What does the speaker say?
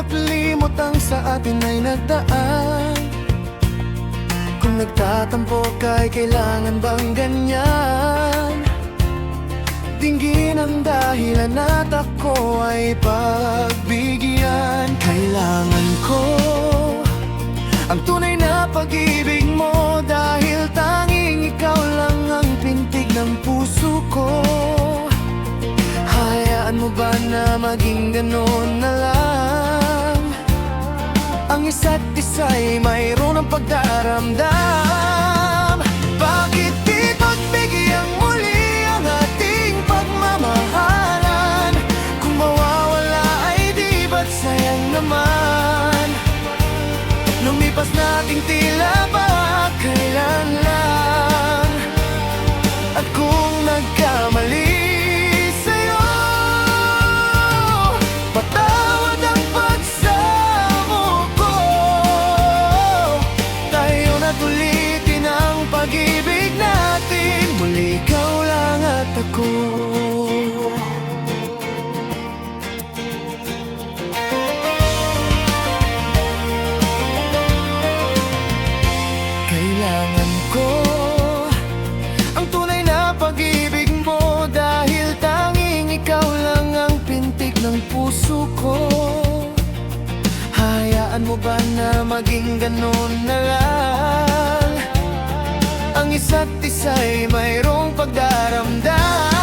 at limot ang sa atin ay nagdaan. Kung nagtatampo ka'y kailangan bang ganyan? Dinggin ang dahilan at ako ay pagbigyan. Kailangan ko ang tunay na pag-ibig mo, dahil tanging ikaw lang ang pintig ng puso ko. Hayaan mo ba na maging ganon na lang? Ang isa't isa'y mayroon ng pagdaramdam. Bakit di pagbigyang muli ang ating pagmamahalan? Kung mawawala ay di ba't sayang naman? Lumipas nating tila ba kailan lang? At kung nagkamali sa'yo, patawad ang pagsamo ko. Tayo na't ulitin ang pag-ibig natin, muli ikaw lang at ako. Kailangan ko ang tunay na pag-ibig mo, dahil tanging ikaw lang ang pintig ng puso ko. Hayaan mo ba na maging ganon na lang? Ang isa't isa'y mayroong pagdaramdam.